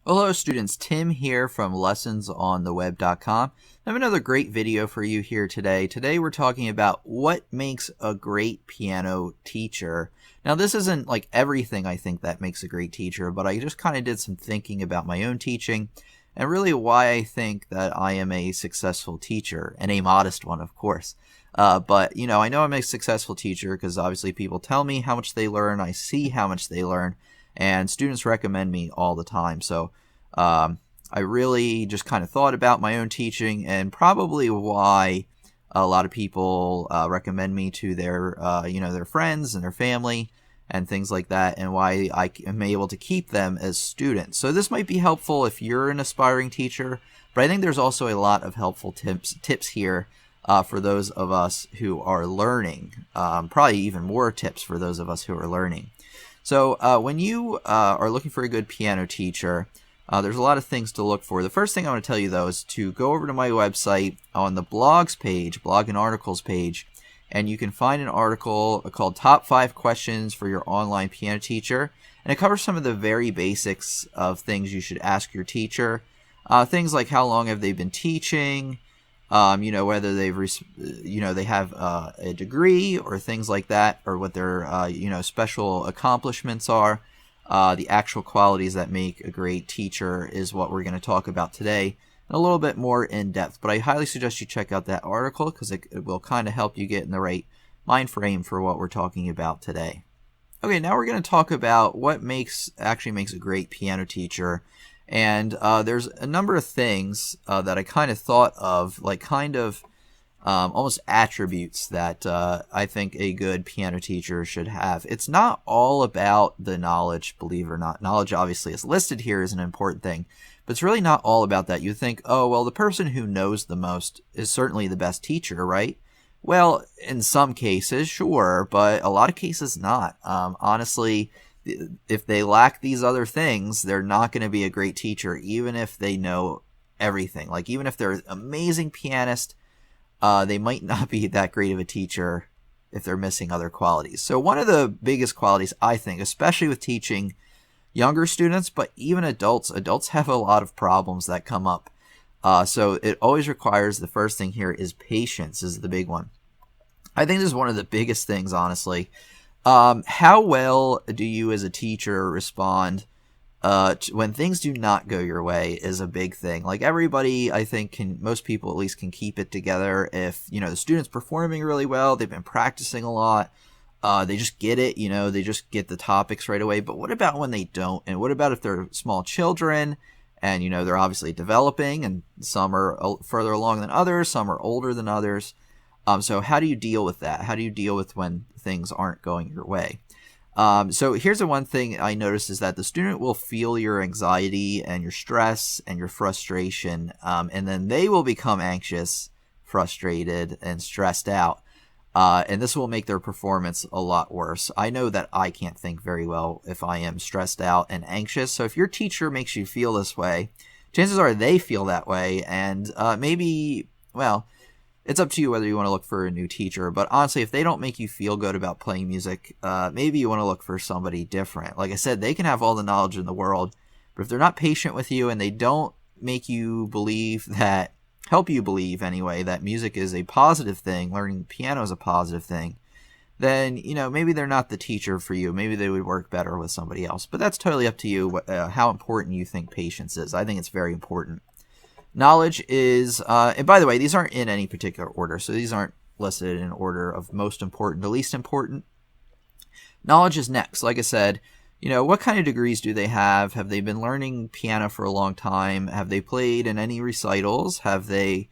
Hello students, Tim here from lessonsontheweb.com. I have another great video for you here today. Today we're talking about what makes a great piano teacher. Now this isn't like everything I think that makes a great teacher, but I just kind of did some thinking about my own teaching and really why I think that I am a successful teacher, and a modest one of course. But I know I'm a successful teacher because obviously people tell me how much they learn, I see how much they learn, and students recommend me all the time. So I really just kind of thought about my own teaching and probably why a lot of people recommend me to their their friends and their family and things like that, and why I am able to keep them as students. So this might be helpful if you're an aspiring teacher, but I think there's also a lot of helpful tips here for those of us who are learning. Probably even more tips for those of us who are learning. So when you are looking for a good piano teacher, there's a lot of things to look for. The first thing I want to tell you, though, is to go over to my website on the blogs page, blog and articles page, and you can find an article called Top 5 Questions for Your Online Piano Teacher. And it covers some of the very basics of things you should ask your teacher. Things like how long have they been teaching, whether they have a degree or things like that, or what their special accomplishments are. The actual qualities that make a great teacher is what we're going to talk about today, a little bit more in depth. But I highly suggest you check out that article because it will kind of help you get in the right mind frame for what we're talking about today. Okay, now we're going to talk about what actually makes a great piano teacher. And there's a number of things that I kind of thought of, like almost attributes that I think a good piano teacher should have. It's not all about the knowledge, believe it or not. Knowledge obviously is listed here as an important thing, but it's really not all about that. You think, oh, well, the person who knows the most is certainly the best teacher, right? Well, in some cases, sure, but a lot of cases not. Honestly, if they lack these other things, they're not going to be a great teacher, even if they know everything. Like, even if they're an amazing pianist, they might not be that great of a teacher if they're missing other qualities. So one of the biggest qualities, I think, especially with teaching younger students, but even adults have a lot of problems that come up. So it always requires, the first thing here is patience is the big one. I think this is one of the biggest things, honestly. How well do you as a teacher respond when things do not go your way is a big thing. Like everybody, I think, most people at least can keep it together if, the student's performing really well, they've been practicing a lot, they just get it, they just get the topics right away. But what about when they don't? And what about if they're small children and, they're obviously developing, and some are further along than others, some are older than others. So how do you deal with that? How do you deal with when things aren't going your way? So here's the one thing I noticed is that the student will feel your anxiety and your stress and your frustration, and then they will become anxious, frustrated, and stressed out. And this will make their performance a lot worse. I know that I can't think very well if I am stressed out and anxious. So if your teacher makes you feel this way, chances are they feel that way, and it's up to you whether you want to look for a new teacher. But honestly, if they don't make you feel good about playing music, maybe you want to look for somebody different. Like I said, they can have all the knowledge in the world, but if they're not patient with you and they don't make you help you believe anyway, that music is a positive thing, learning piano is a positive thing, then, maybe they're not the teacher for you. Maybe they would work better with somebody else. But that's totally up to you how important you think patience is. I think it's very important. Knowledge is, and by the way, these aren't in any particular order, so these aren't listed in order of most important to least important. Knowledge is next. Like I said, what kind of degrees do they have? Have they been learning piano for a long time? Have they played in any recitals? Have they,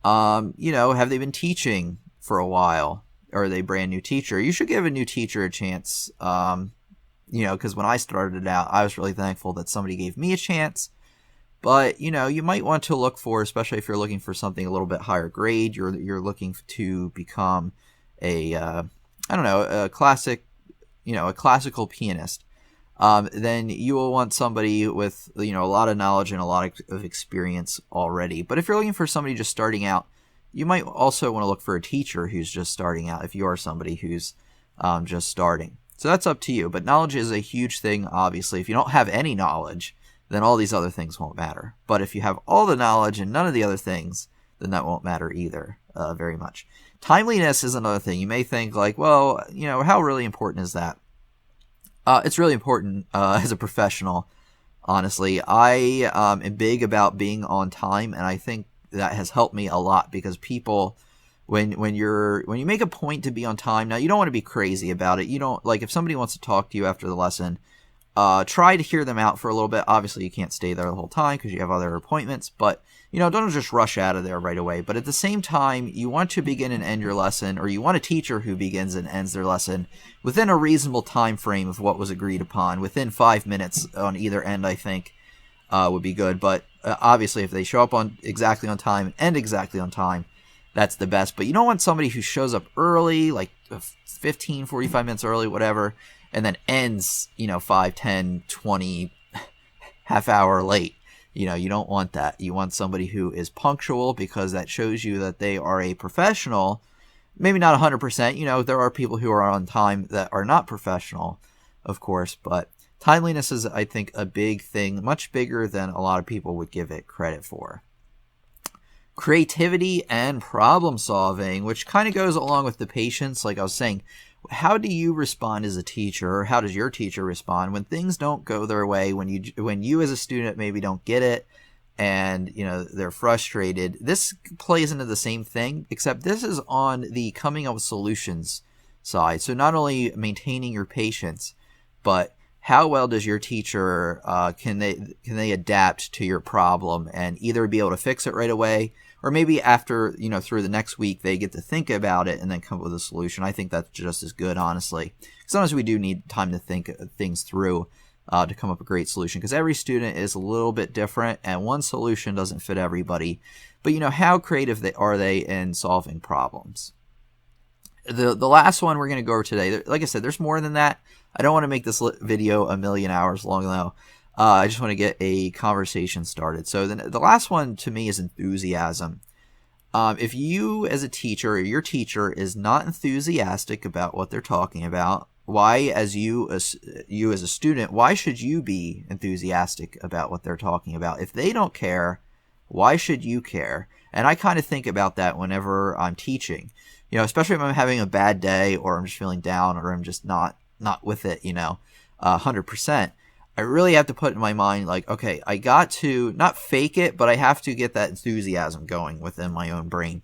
have they been teaching for a while? Or are they a brand new teacher? You should give a new teacher a chance, because when I started out, I was really thankful that somebody gave me a chance. But, you might want to look for, especially if you're looking for something a little bit higher grade, you're looking to become a classical pianist, then you will want somebody with, a lot of knowledge and a lot of experience already. But if you're looking for somebody just starting out, you might also want to look for a teacher who's just starting out if you are somebody who's just starting. So that's up to you. But knowledge is a huge thing, obviously. If you don't have any knowledge, then all these other things won't matter. But if you have all the knowledge and none of the other things, then that won't matter either very much. Timeliness is another thing. You may think like, well, how really important is that? It's really important as a professional. Honestly, I am big about being on time, and I think that has helped me a lot because people, when you make a point to be on time, now you don't want to be crazy about it. You don't like if somebody wants to talk to you after the lesson, try to hear them out for a little bit. Obviously, you can't stay there the whole time because you have other appointments, but don't just rush out of there right away. But at the same time, you want to begin and end your lesson, or you want a teacher who begins and ends their lesson within a reasonable time frame of what was agreed upon. Within 5 minutes on either end, I think, would be good. But obviously, if they show up exactly on time and end exactly on time, that's the best. But you don't want somebody who shows up early, like 15, 45 minutes early, whatever, and then ends, 5, 10, 20, half hour late. You don't want that. You want somebody who is punctual because that shows you that they are a professional. Maybe not 100%. There are people who are on time that are not professional, of course. But timeliness is, I think, a big thing, much bigger than a lot of people would give it credit for. Creativity and problem solving, which kind of goes along with the patience. Like I was saying, how do you respond as a teacher, or how does your teacher respond when things don't go their way, when you as a student maybe don't get it and they're frustrated? This plays into the same thing, except this is on the coming up with solutions side. So not only maintaining your patience, but how well does your teacher can they adapt to your problem and either be able to fix it right away, or maybe after, through the next week, they get to think about it and then come up with a solution. I think that's just as good, honestly. Sometimes we do need time to think things through to come up with a great solution, because every student is a little bit different and one solution doesn't fit everybody. But, how creative are they in solving problems? The last one we're going to go over today, like I said, there's more than that. I don't want to make this video a million hours long, though. I just want to get a conversation started. So the last one to me is enthusiasm. If you as a teacher, or your teacher is not enthusiastic about what they're talking about, why, as you as a student, why should you be enthusiastic about what they're talking about? If they don't care, why should you care? And I kind of think about that whenever I'm teaching, especially if I'm having a bad day, or I'm just feeling down, or I'm just not with it, 100%. I really have to put in my mind, like, okay, I got to not fake it, but I have to get that enthusiasm going within my own brain.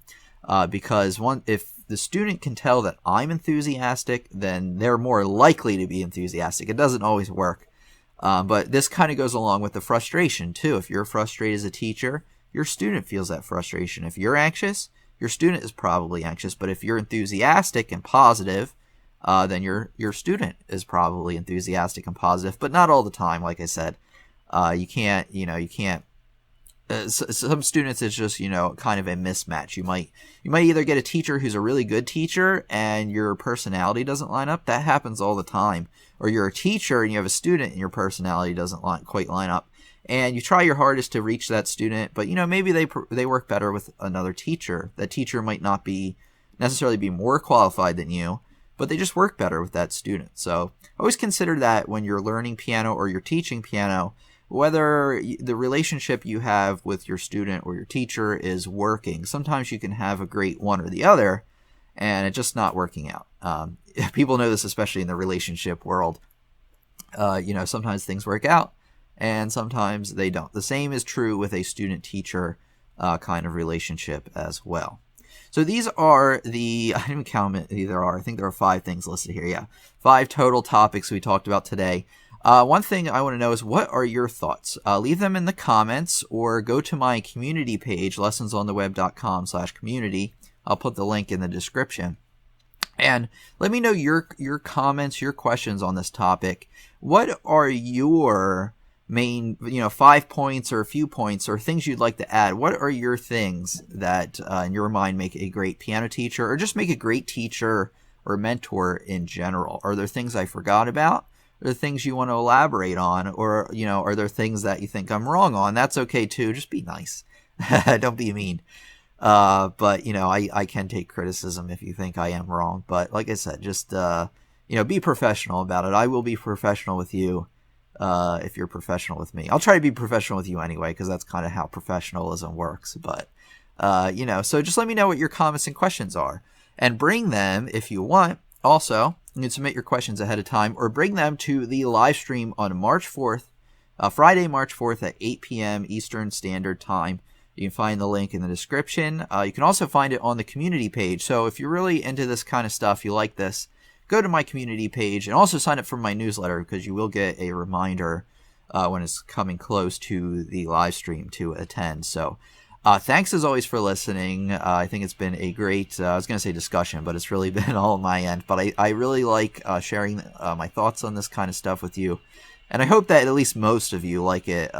Because if the student can tell that I'm enthusiastic, then they're more likely to be enthusiastic. It doesn't always work. But this kind of goes along with the frustration, too. If you're frustrated as a teacher, your student feels that frustration. If you're anxious, your student is probably anxious. But if you're enthusiastic and positive, then your student is probably enthusiastic and positive, but not all the time. Like I said, you can't. Some students, it's just kind of a mismatch. You might either get a teacher who's a really good teacher and your personality doesn't line up. That happens all the time. Or you're a teacher and you have a student and your personality doesn't quite line up. And you try your hardest to reach that student, but maybe they work better with another teacher. That teacher might not necessarily be more qualified than you, but they just work better with that student. So always consider that when you're learning piano or you're teaching piano, whether the relationship you have with your student or your teacher is working. Sometimes you can have a great one or the other, and it's just not working out. People know this, especially in the relationship world. Sometimes things work out, and sometimes they don't. The same is true with a student-teacher kind of relationship as well. So these are I didn't even count them, I think there are 5 things listed here. Yeah, 5 total topics we talked about today. One thing I want to know is, what are your thoughts? Leave them in the comments, or go to my community page, lessonsontheweb.com/community. I'll put the link in the description. And let me know your comments, your questions on this topic. What are your main 5 points or a few points or things you'd like to add? What are your things that in your mind make a great piano teacher, or just make a great teacher or mentor in general? Are there things I forgot about? Are there things you want to elaborate on? Or are there things that you think I'm wrong on? That's okay too. Just be nice. Don't be mean. But I can take criticism if you think I am wrong. But like I said, just be professional about it. I will be professional with you if you're professional with me. I'll try to be professional with you anyway, because that's kind of how professionalism works. But, so just let me know what your comments and questions are. And bring them, if you want. Also, you can submit your questions ahead of time, or bring them to the live stream on March 4th, Friday, March 4th at 8 p.m. Eastern Standard Time. You can find the link in the description. You can also find it on the community page. So if you're really into this kind of stuff, you like this, go to my community page and also sign up for my newsletter, because you will get a reminder when it's coming close to the live stream to attend. So thanks as always for listening. I think it's been a great, I was going to say discussion, but it's really been all on my end. But I really like sharing my thoughts on this kind of stuff with you. And I hope that at least most of you like it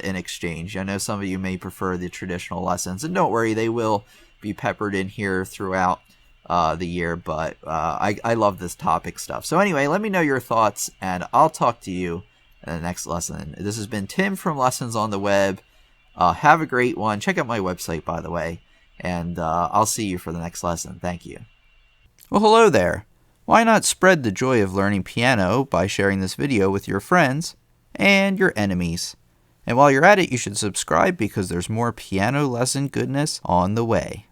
in exchange. I know some of you may prefer the traditional lessons, and don't worry, they will be peppered in here throughout the year, but I love this topic stuff. So anyway, let me know your thoughts, and I'll talk to you in the next lesson. This has been Tim from Lessons on the Web. Have a great one. Check out my website, by the way, and I'll see you for the next lesson. Thank you. Well, hello there. Why not spread the joy of learning piano by sharing this video with your friends and your enemies? And while you're at it, you should subscribe, because there's more piano lesson goodness on the way.